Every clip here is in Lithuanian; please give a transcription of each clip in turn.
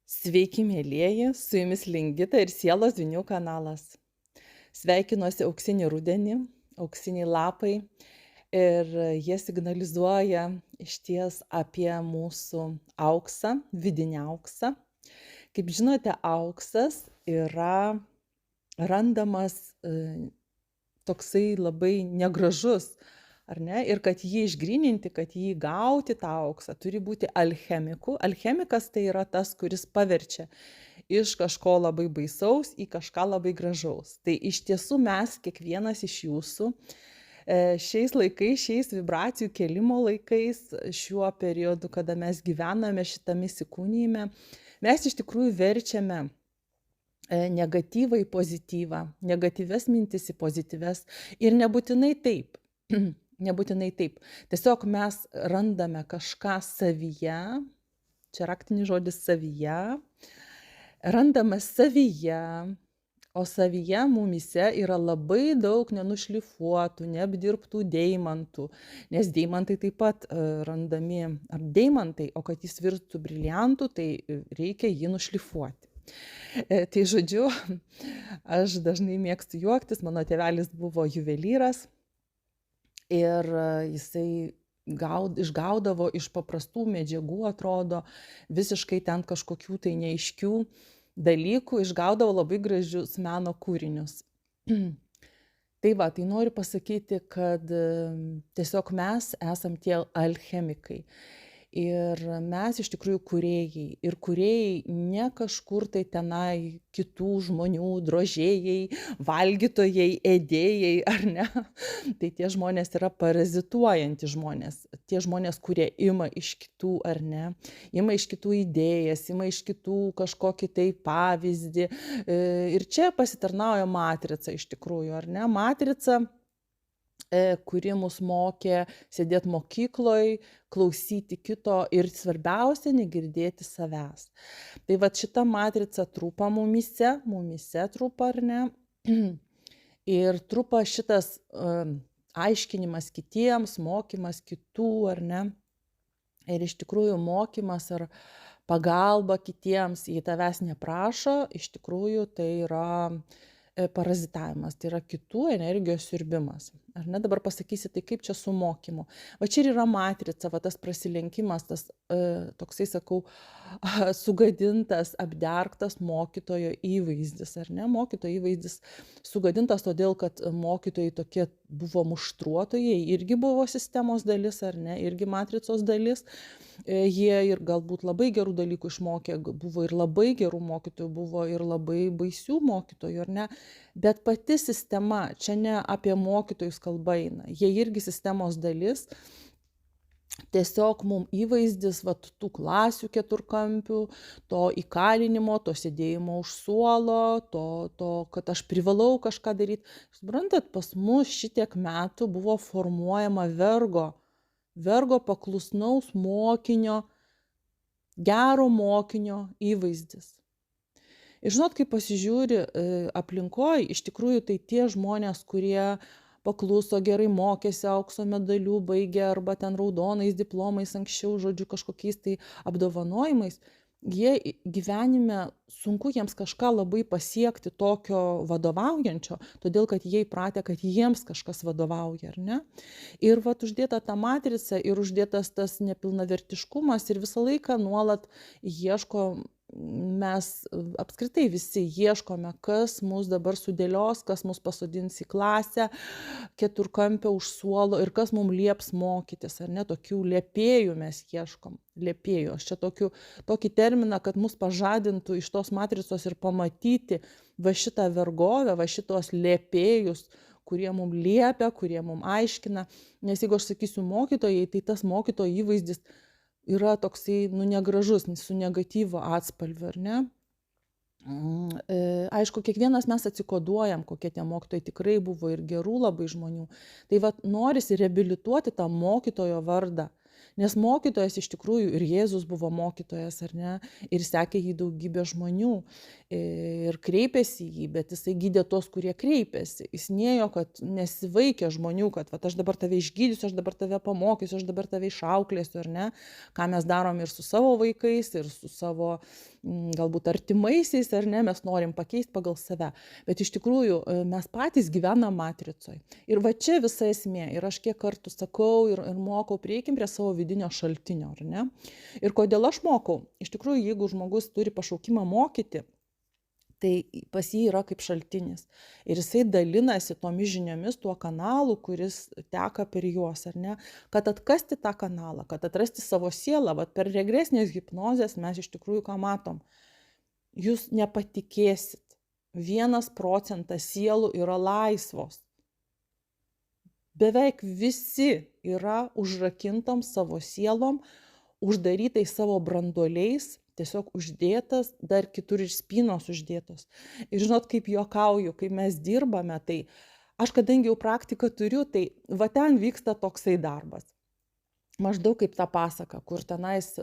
Sveiki, mielieji, su jumis Lingita ir Sielos dvynių kanalas. Sveikinuosi auksinį rudenį, auksiniai lapai ir jie signalizuoja išties apie mūsų auksą, vidinį auksą. Kaip žinote, auksas yra randamas toksai labai negražus, ar ne? Ir kad jį išgryninti, kad jį gauti tą auksą, turi būti alchemiku. Alchemikas tai yra tas, kuris paverčia iš kažko labai baisaus į kažką labai gražaus. Tai iš tiesų mes, kiekvienas iš jūsų, šiais laikais, šiais vibracijų kelimo laikais, šiuo periodu, kada mes gyvename šitame įsikūnyme, mes iš tikrųjų verčiame negatyvą į pozityvą, negatyvias mintis į pozityves ir nebūtinai taip. Nebūtinai taip. Tiesiog mes randame kažką savyje, čia raktinis žodis savyje, randame savyje, o savyje mumyse yra labai daug nenušlifuotų, neapdirbtų deimantų, nes deimantai taip pat randami, ar deimantai, o kad jis virstų briliantų, tai reikia jį nušlifuoti. Tai žodžiu, aš dažnai mėgstu juoktis, mano tėvelis buvo juvelyras ir jisai išgaudavo iš paprastų medžiagų, atrodo, visiškai ten kažkokių tai neaiškių dalykų, išgaudavo labai gražius meno kūrinius. Tai va, tai noriu pasakyti, kad tiesiog mes esam tie alchemikai. Ir mes iš tikrųjų kūrėjai. Ir kūrėjai ne kažkur tai tenai kitų žmonių, drožėjai, valgytojai, ėdėjai, ar ne? Tai tie žmonės yra parazituojantys žmonės. Tie žmonės, kurie ima iš kitų, ar ne? Ima iš kitų idėjas, ima iš kitų kažkokį tai pavyzdį. Ir čia pasitarnauja matrica iš tikrųjų, ar ne? Matrica, kuri mus mokė sėdėti mokykloj, klausyti kito ir svarbiausia, negirdėti savęs. Tai va šita matrica trupa mumyse trupa, ar ne? Ir trupa šitas aiškinimas kitiems, mokymas kitų, ar ne? Ir iš tikrųjų mokymas ar pagalba kitiems, jei tavęs neprašo, iš tikrųjų tai yra parazitavimas, tai yra kitų energijos siurbimas. Ar ne? Dabar pasakysi, tai kaip čia su mokymu? Va čia ir yra matrica, va tas prasilenkimas, tas toksai, sakau, sugadintas, apdergtas mokytojo įvaizdis, ar ne? Mokytojo įvaizdis sugadintas todėl, kad mokytojai tokie buvo muštruotojai, irgi buvo sistemos dalis, ar ne? Irgi matricos dalis. Jie ir galbūt labai gerų dalykų išmokė, buvo ir labai gerų mokytojų, buvo ir labai baisių mokytojų, ar ne? Bet pati sistema, čia ne apie mokytojus kalba eina, jie irgi sistemos dalis. Tiesiog mums įvaizdis tų klasių keturkampių, to įkalinimo, to sėdėjimo už suolo, to, kad aš privalau kažką daryti. Suprantat, pas mus šitiek metų buvo formuojama vergo paklusnaus mokinio, gero mokinio įvaizdis. Ir žinot, kai pasižiūri aplinkoj, iš tikrųjų tai tie žmonės, kurie pakluso, gerai mokėsi, aukso medalių baigė arba ten raudonais diplomais anksčiau, žodžiu, kažkokiais tai apdovanojimais, jie gyvenime sunku jiems kažką labai pasiekti tokio vadovaujančio, todėl kad jie įpratę, kad jiems kažkas vadovauja, ar ne? Ir vat uždėta ta matrica ir uždėtas tas nepilnavertiškumas ir visą laiką nuolat ieško. Mes apskritai visi ieškome, kas mus dabar sudėlios, kas mus pasodins į klasę, keturkampę už suolo ir kas mums lieps mokytis, ar ne? Tokių liepėjų mes ieškom. Liepėjų. Aš čia tokį terminą, kad mus pažadintų iš tos matricos ir pamatyti va šitą vergovę, va šitos liepėjus, kurie mums liepia, kurie mums aiškina. Nes jeigu aš sakysiu mokytojai, tai tas mokytojo įvaizdis yra toksai, negražus, su negatyvo atspalviu, ar ne? Aišku, kiekvienas mes atsikoduojam, kokie tie mokytojai tikrai buvo ir gerų labai žmonių. Tai va norisi reabilituoti tą mokytojo vardą, Nes mokytojas iš tikrųjų ir Jėzus buvo mokytojas, ar ne, ir sekė jį daugybė žmonių ir kreipėsi į jį, bet jisai gydė tos, kurie kreipėsi. Jis nėjo, kad nesivaikė žmonių, kad vat, aš dabar tave išgydysiu, aš dabar tave pamokysiu, aš dabar tave išauklėsiu, ar ne, ką mes darom ir su savo vaikais, ir su savo galbūt artimaisiais, ar ne, mes norim pakeisti pagal save. Bet iš tikrųjų mes patys gyvenam matricoje. Ir va čia visa esmė. Ir aš kiek kartų sakau ir mokau, prieikim prie savo vidinio šaltinio, ar ne? Ir kodėl aš mokau? Iš tikrųjų, jeigu žmogus turi pašaukimą mokyti, tai pas jį yra kaip šaltinis. Ir jisai dalinasi tomis žiniomis tuo kanalu, kuris teka per juos, ar ne? Kad atkasti tą kanalą, kad atrasti savo sielą, vat per regresinės hipnozės mes iš tikrųjų ką matom? Jūs nepatikėsit. 1% sielų yra laisvos. Beveik visi yra užrakintom savo sielom, uždarytai savo branduoliais, tiesiog uždėtas, dar kitur ir spynos uždėtos. Ir žinot, kaip juokauju, kai mes dirbame, tai aš kadangi jau praktiką turiu, tai va ten vyksta toksai darbas. Maždaug kaip ta pasaka, kur tenais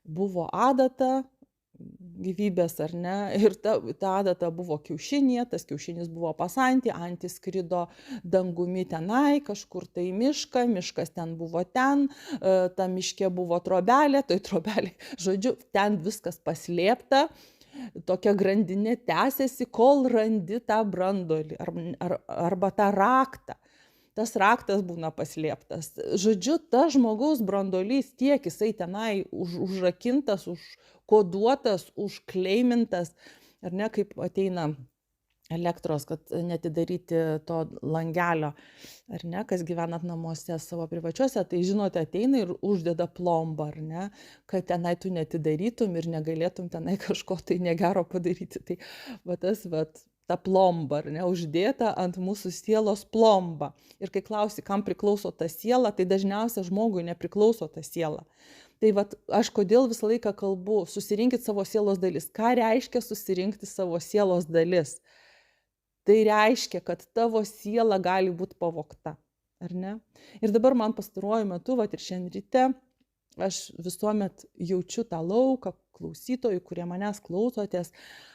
buvo adata, gyvybės ar ne, ir ta adata buvo kiaušinė, tas kiaušinis buvo pasantį, antis skrido dangumi tenai, kažkur tai miškas ten buvo ten, ta miške buvo trobelė, tai trobelė, žodžiu, ten viskas paslėpta, tokia grandinė tęsiasi, kol randi tą branduolį arba tą raktą. Tas raktas būna paslėptas. Žodžiu, tas žmogaus branduolys tiek jisai tenai užrakintas, užkoduotas, užkleimintas, ar ne, kaip ateina elektros, kad netidaryti to langelio, ar ne, kas gyvenat namuose savo privačiuose, tai žinote, ateina ir uždeda plombą, ar ne, kad tenai tu netidarytum ir negalėtum tenai kažko tai negero padaryti. Tai va tas, ta plomba, ar ne, uždėta ant mūsų sielos plomba. Ir kai klausi, kam priklauso ta siela, tai dažniausiai žmogui nepriklauso ta siela. Tai vat, aš kodėl visą laiką kalbu, susirinkit savo sielos dalis. Ką reiškia susirinkti savo sielos dalis? Tai reiškia, kad tavo siela gali būti pavogta, ar ne? Ir dabar man pastaruoju metu, vat ir šiandien ryte, aš visuomet jaučiu tą lauką klausytojų, kurie manęs klausotės.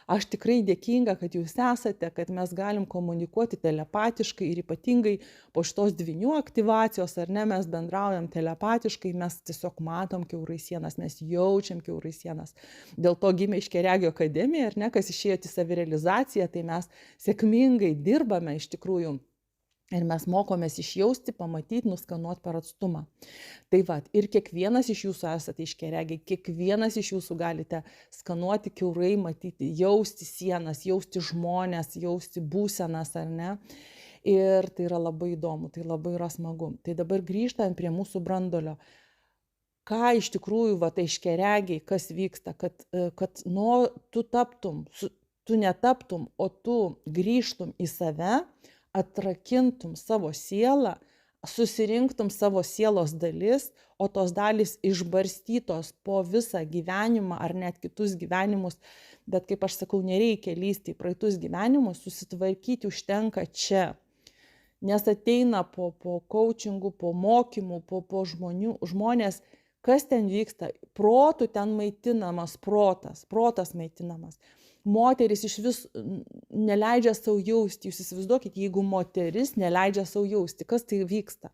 Aš tikrai dėkinga, kad jūs esate, kad mes galim komunikuoti telepatiškai ir ypatingai po šitos dvynių aktyvacijos, ar ne, mes bendraujam telepatiškai, mes tiesiog matom kiaurai sienas, mes jaučiam kiaurai sienas. Dėl to gimė Aiškiaregių akademija, ar ne, kas išėjo į savirealizaciją, tai mes sėkmingai dirbame iš tikrųjų. Ir mes mokomės išjausti, pamatyti, nuskanuoti per atstumą. Tai va, ir kiekvienas iš jūsų esate aiškiaregiai, kiekvienas iš jūsų galite skanuoti kiaurai, matyti, jausti sienas, jausti žmones, jausti būsenas, ar ne. Ir tai yra labai įdomu, tai labai yra smagu. Tai dabar grįžtant prie mūsų branduolio. Ką iš tikrųjų, va, tai aiškiaregiai, kas vyksta, kad tu netaptum, o tu grįžtum į save, atrakintum savo sielą, susirinktum savo sielos dalis, o tos dalys išbarstytos po visą gyvenimą ar net kitus gyvenimus, bet kaip aš sakau, nereikia lysti į praeitus gyvenimus, susitvarkyti užtenka čia. Nes ateina po coachingų, po mokymų, po žmonės, kas ten vyksta, protų ten maitinamas protas maitinamas. Moteris iš vis neleidžia savo jausti. Jūs įsivaizduokit, jeigu moteris neleidžia savo jausti, kas tai vyksta?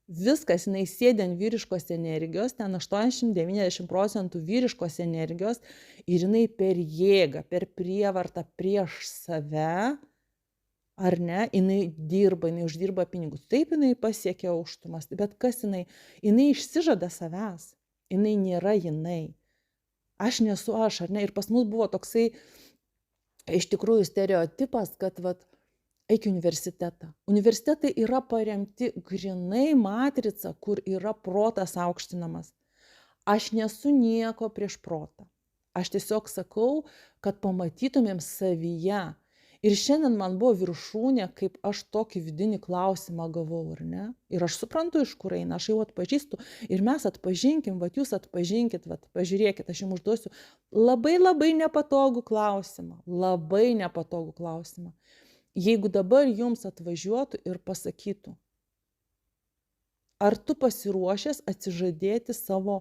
Viskas, jinai sėdė ant vyriškos energijos, ten 80-90% vyriškos energijos ir jinai per jėgą, per prievartą prieš save, ar ne, jinai dirba, jinai uždirba pinigus. Taip jinai pasiekia aukštumas, bet kas jinai? Jinai išsižada savęs, jinai nėra jinai. Aš nesu aš, ar ne? Ir pas mus buvo toksai iš tikrųjų stereotipas, kad eik į universitetą. Universitetai yra paremti grinai matrica, kur yra protas aukštinamas. Aš nesu nieko prieš protą. Aš tiesiog sakau, kad pamatytumėm savyje. Ir šiandien man buvo viršūnė, kaip aš tokį vidinį klausimą gavau, ar ne? Ir aš suprantu, iš kur eina, aš jau atpažįstu. Ir mes atpažinkim, jūs atpažinkit, pažiūrėkit, aš jums užduosiu labai nepatogų klausimą. Labai nepatogų klausimą. Jeigu dabar jums atvažiuotų ir pasakytų, Ar tu pasiruošęs atsižadėti savo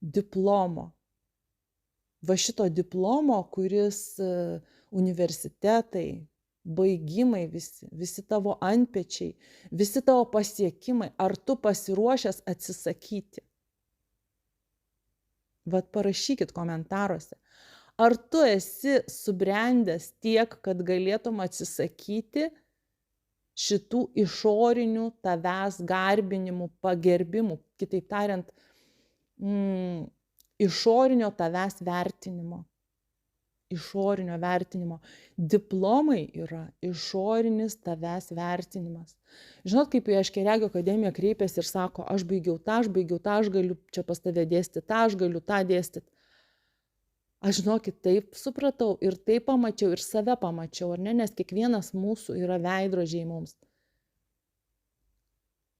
diplomo? Va šito diplomo, kuris universitetai, baigimai visi tavo antpečiai, visi tavo pasiekimai, ar tu pasiruošęs atsisakyti? Vat parašykit komentaruose. Ar tu esi subrendęs tiek, kad galėtum atsisakyti šitų išorinių tavęs garbinimų, pagerbimų, kitaip tariant, išorinio tavęs vertinimo. Išorinio vertinimo. Diplomai yra išorinis tavęs vertinimas. Žinot, kaip į Aiškiaregių akademiją kreipiasi ir sako, aš baigiau tą, aš galiu čia pas tave dėstyti tą, aš galiu tą dėstyti. Aš žinokit, taip supratau ir taip pamačiau ir save pamačiau, ar ne, nes kiekvienas mūsų yra veidrodžiai mums.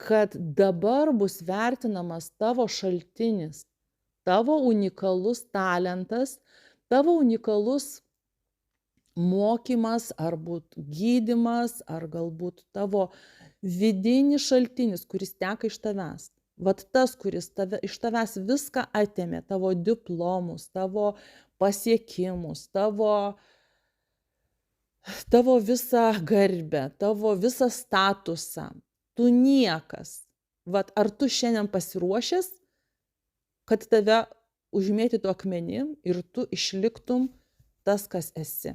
Kad dabar bus vertinamas tavo šaltinis, tavo unikalus talentas, tavo unikalus mokymas, ar būt gydymas, ar galbūt tavo vidinis šaltinis, kuris teka iš tavęs. Vat tas, kuris iš tavęs viską atėmė, tavo diplomus, tavo pasiekimus, tavo visą garbę, tavo visą statusą. Tu niekas. Vat ar tu šiandien pasiruošęs, kad tave užmėtytų akmenim ir tu išliktum tas, kas esi.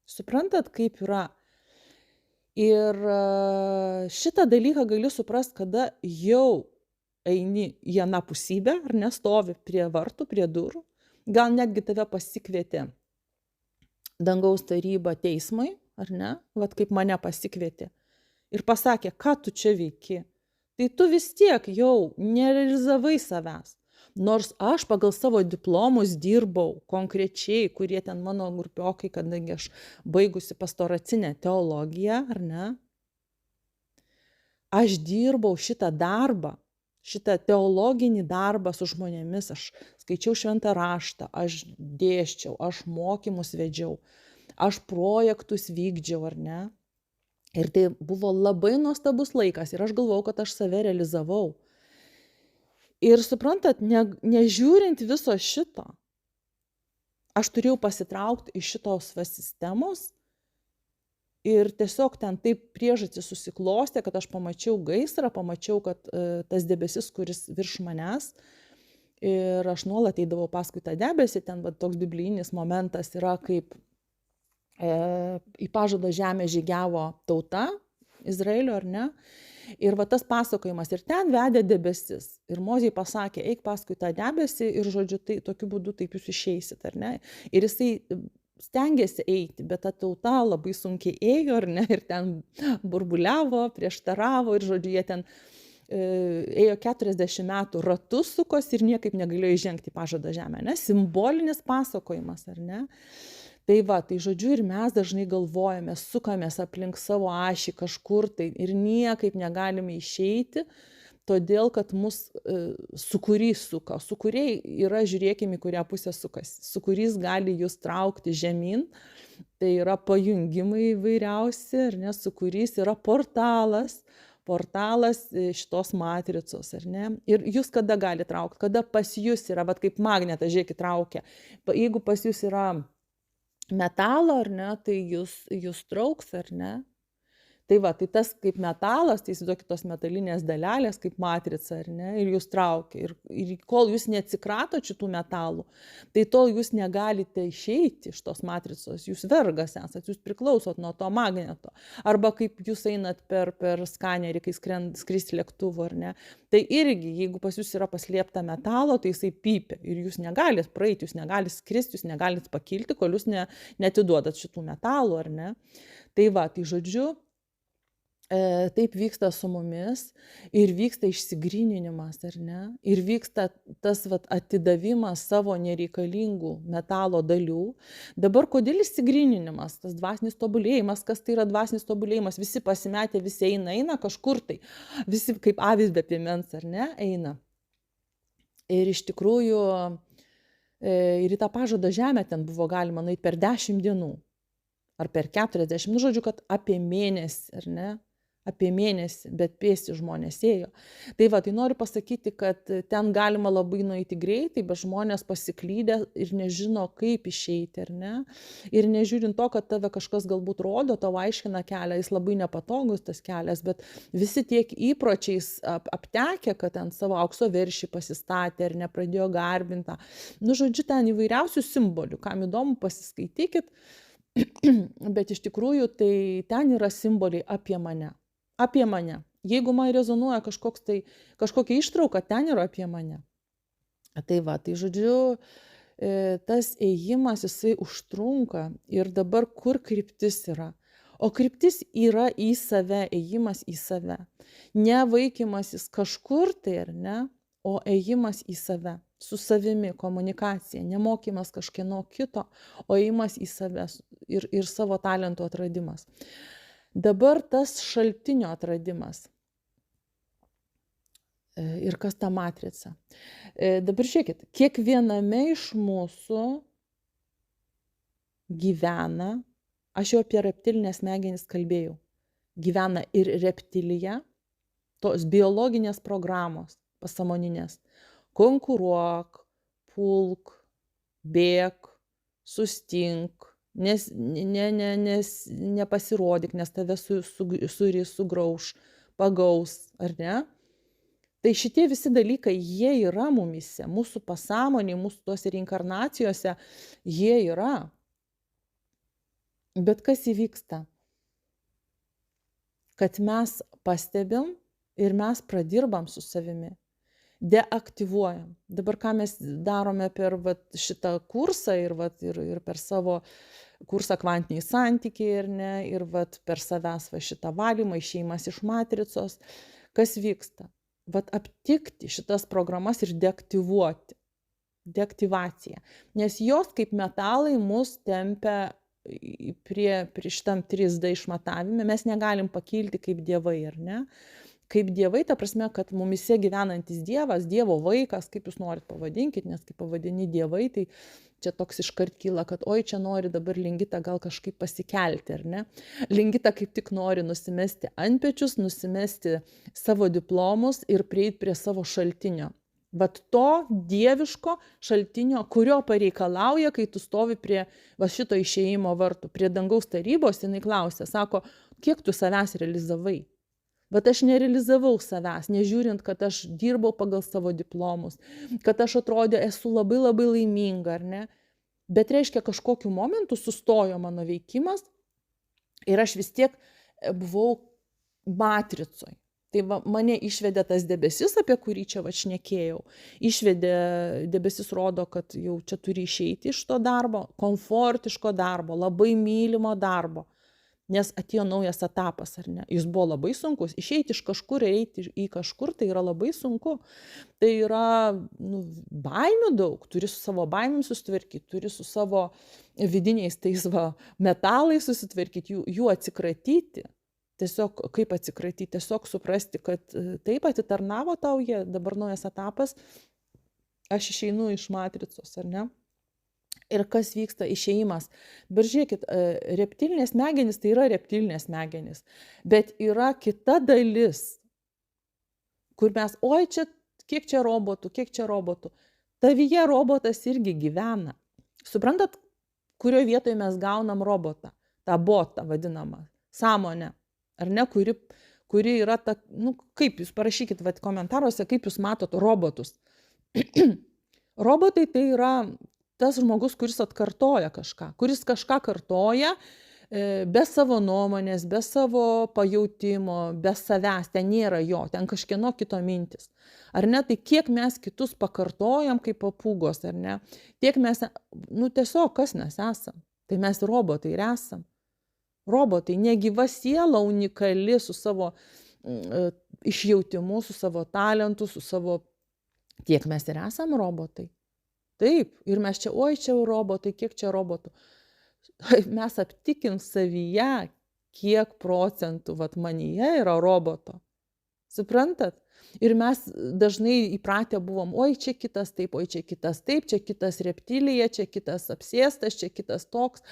Suprantat, kaip yra? Ir šitą dalyką gali suprast, kada jau eini į anapusybę, ar nestovi prie vartų, prie durų. Gal netgi tave pasikvietė dangaus taryba teismui, ar ne? Vat kaip mane pasikvietė. Ir pasakė, ką tu čia veiki. Tai tu vis tiek jau nerealizavai savęs. Nors aš pagal savo diplomus dirbau konkrečiai, kurie ten mano grupiokai, kadangi aš baigusi pastoracinę teologiją, ar ne? Aš dirbau šitą darbą, šitą teologinį darbą su žmonėmis, aš skaičiau šventą raštą, aš dėsčiau, aš mokymus vedžiau, aš projektus vykdžiau, ar ne? Ir tai buvo labai nuostabus laikas ir aš galvojau, kad aš save realizavau. Ir suprantat, nežiūrint viso šito, aš turėjau pasitraukti iš šitos sistemos ir tiesiog ten taip priežastis susiklostė, kad aš pamačiau gaisrą, pamačiau, kad tas debesis, kuris virš manęs, ir aš nuolat eidavau paskui tą debesį, ten toks biblijinis momentas yra, kaip į pažado žemę žygiavo tauta, Izraelio, ar ne? Ir va tas pasakojimas, ir ten vedė debesis. Ir Mozei pasakė, eik paskui tą debesį ir, žodžiu, tai tokiu būdu taip jūs išeisit, ar ne? Ir jisai stengiasi eiti, bet ta tauta labai sunkiai ėjo, ar ne? Ir ten burbuliavo, prieštaravo, ir, žodžiu, jie ten ėjo 40 metų ratus sukos ir niekaip negalėjo įžengti į pažadą žemę, ne? Simbolinis pasakojimas, ar ne? Tai va, tai žodžiu, ir mes dažnai galvojame, sukamės aplink savo ašį kažkur tai ir niekaip negalime išeiti, todėl, kad mus sūkurys suka. Sūkuriai yra, žiūrėkime, į kurią pusę sukasi. Sūkurys gali jūs traukti žemyn, tai yra pajungimai įvairiausi, ar ne? Sūkurys yra portalas šitos matricos, ar ne? Ir jūs kada gali traukti? Kada pas jūs yra, vat kaip magnetas, žiūrėkit, traukia. Jeigu pas jūs yra metalo, ar ne, tai jūs trauks, ar ne? Tai va, tai tas kaip metalas, tai įsivaizduokit tos metalinės dalelės kaip matrica, ar ne, ir jūs traukia. Ir kol jūs neatsikratot šitų metalų, tai tol jūs negalite išeiti iš tos matricos, jūs vergas esat, jūs priklausot nuo to magneto. Arba kaip jūs einat per skanerį, kai skristi lėktuvu, ar ne. Tai irgi, jeigu pas jūs yra paslėpta metalo, tai jisai pypia ir jūs negalit praeiti, jūs negalit skristi, jūs negalit pakilti, kol jūs neatiduodat šitų metalų, ar ne. Tai va, tai žodžiu, taip vyksta su mumis ir vyksta išsigryninimas, ar ne? Ir vyksta tas atidavimas savo nereikalingų metalo dalių. Dabar kodėl išsigryninimas, tas dvasinis tobulėjimas, kas tai yra dvasinis tobulėjimas? Visi pasimetę, visi eina kažkur tai, visi kaip avys be piemens, ar ne, eina. Ir iš tikrųjų ir į tą pažadą žemę ten buvo galima nueiti per 10 dienų, ar per 40, žodžiu, kad apie mėnesį, ar ne? apie mėnesį, bet pėsti žmonės ėjo. Tai va, tai noriu pasakyti, kad ten galima labai nueiti greitai, bet žmonės pasiklydę ir nežino, kaip išeiti, ar ne? Ir nežiūrint to, kad tave kažkas galbūt rodo, tau aiškina kelią, jis labai nepatogus tas kelias, bet visi tiek įpročiais aptekę, kad ten savo aukso veršį pasistatė ir nepradėjo garbintą. Nu, žodžiu, ten įvairiausių simbolių, kam įdomu, pasiskaitykit, bet iš tikrųjų tai ten yra simboliai apie mane. Apie mane. Jeigu man rezonuoja kažkokia ištrauka, ten yra apie mane. Tai va, tai žodžiu, tas ėjimas jisai užtrunka ir dabar kur kryptis yra? O kryptis yra į save, ėjimas į save. Ne vaikymasis kažkur tai, ar ne, o ėjimas į save, su savimi, komunikacija, nemokymas kažkieno kito, o ėjimas į save ir savo talentų atradimas. Dabar tas šaltinio atradimas. Ir kas ta matrica. Dabar žiūrėkit, kiekviename iš mūsų gyvena, aš jau apie reptilinės smegenis kalbėjau, gyvena ir reptilija, tos biologinės programos pasąmoninės. Konkuruok, pulk, bėk, sustink, nepasirodyk, nes tave suris, sugrauš, pagaus, ar ne? Tai šitie visi dalykai, jie yra mumise, mūsų pasąmonėje, mūsų tose reinkarnacijose, jie yra. Bet kas įvyksta? Kad mes pastebim ir mes pradirbam su savimi. Deaktyvuojam. Dabar ką mes darome per šitą kursą ir per savo kursą kvantiniai santykiai ir per savęs šitą valymą, išėjimas iš matricos. Kas vyksta? Aptikti šitas programas ir deaktyvuoti. Deaktyvacija. Nes jos kaip metalai mus tempia prie šitam 3D išmatavime. Mes negalim pakilti kaip dievai, ar ne? Kaip dievai, ta prasme, kad mumise gyvenantis dievas, dievo vaikas, kaip jūs norit pavadinkit, nes kaip pavadini dievai, tai čia toks iškart kyla, kad oi, čia nori dabar Lingita gal kažkaip pasikelti, ar ne? Lingita kaip tik nori nusimesti antpečius, nusimesti savo diplomus ir prieiti prie savo šaltinio. To dieviško šaltinio, kurio pareikalauja, kai tu stovi prie šito išėjimo vartų, prie dangaus tarybos, jinai klausia, sako, kiek tu savęs realizavai? Bet aš nerealizavau savęs, nežiūrint, kad aš dirbau pagal savo diplomus, kad aš atrodė, esu labai labai laiminga, ar ne? Bet reiškia, kažkokiu momentu sustojo mano veikimas ir aš vis tiek buvau matricoj. Tai mane išvedė tas debesis, apie kurį čia šnekėjau. Išvedė, debesis rodo, kad jau čia turi išeiti iš to darbo, komfortiško darbo, labai mylimo darbo. Nes atėjo naujas etapas, ar ne? Jis buvo labai sunkus. Išeiti iš kažkur ir eiti į kažkur, tai yra labai sunku. Tai yra baimių daug. Turi su savo baimėm susitvarkyti, turi su savo vidiniais tais metalais susitvarkyti, jų atsikratyti. Tiesiog kaip atsikratyti? Tiesiog suprasti, kad taip atitarnavo tau jie, dabar naujas etapas, aš išeinu iš matricos, ar ne? Ir kas vyksta išėjimas. Bet žiūrėkit, reptilinės smegenys tai yra reptilinės smegenys. Bet yra kita dalis, kur mes, oi, čia, kiek čia robotų. Tavyje robotas irgi gyvena. Suprantat, kurioje vietoje mes gaunam robotą, tą botą vadinamą, sąmonę, ar ne, kuri yra ta, kaip jūs parašykit komentaruose, kaip jūs matot robotus. Robotai tai yra tas žmogus, kuris atkartoja kažką, kuris kažką kartoja be savo nuomonės, be savo pajautimo, be savęs, ten nėra jo, ten kažkieno kito mintis. Ar ne, tai kiek mes kitus pakartojam kaip papūgos, ar ne, tiek mes, tiesiog kas mes esam, tai mes robotai ir esam. Robotai, negyva siela, unikali su savo išjautimu, su savo talentu, su savo, tiek mes ir esam robotai. Taip, ir mes čia, oi, čia robotai, kiek čia robotų. Mes aptikim savyje, kiek procentų manyje yra roboto. Suprantat? Ir mes dažnai įpratę buvom, oi, čia kitas taip, oi, čia kitas taip, čia kitas reptilija, čia kitas apsėstas, čia kitas toks.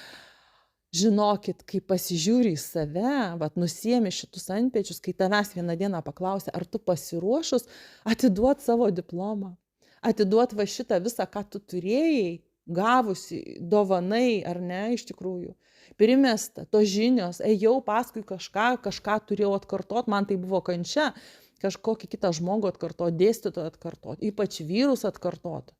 Žinokit, kai pasižiūri į save, vat nusiemi šitus antpečius, kai tavęs vieną dieną paklausia, ar tu pasiruošus atiduot savo diplomą, atiduot va šitą visą, ką tu turėjai, gavusi, dovanai ar ne, iš tikrųjų. Primesta, tos žinios, ėjau paskui kažką turėjau atkartot, man tai buvo kančia, kažkokį kitą žmogų atkartot, dėstytoją atkartot, ypač vyrus atkartot.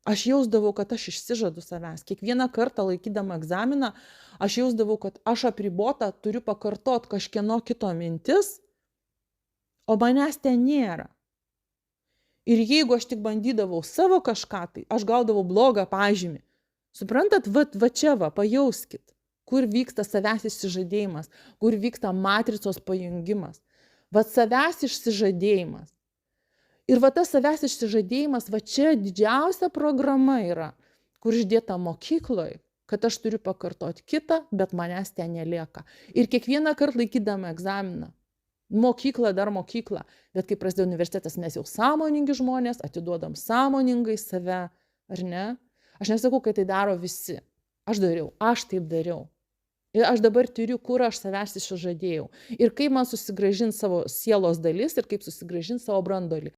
Aš jausdavau, kad aš išsižadu savęs. Kiekvieną kartą laikydama egzaminą, aš jausdavau, kad aš apribota turiu pakartot kažkieno kito mintis, o manęs ten nėra. Ir jeigu aš tik bandydavau savo kažką, tai aš gaudavau blogą pažymį. Suprantat, va čia va, pajauskit, kur vyksta savęs išsižadėjimas, kur vyksta matricos pajungimas. Va savęs išsižadėjimas. Ir va tas savęs išsižadėjimas, va čia didžiausia programa yra, kur išdėta mokykloj, kad aš turiu pakartoti kitą, bet manęs ten nelieka. Ir kiekvieną kartą laikydama egzaminą, mokykla, bet kai prasidėjo universitetas, mes jau sąmoningi žmonės, atiduodam sąmoningai save, ar ne? Aš nesakau, kad tai daro visi. Aš taip dariau. Ir aš dabar turiu, kur aš savęs išsižadėjau. Ir kaip man susigrąžinti savo sielos dalis ir kaip susigrąžinti savo brandolį.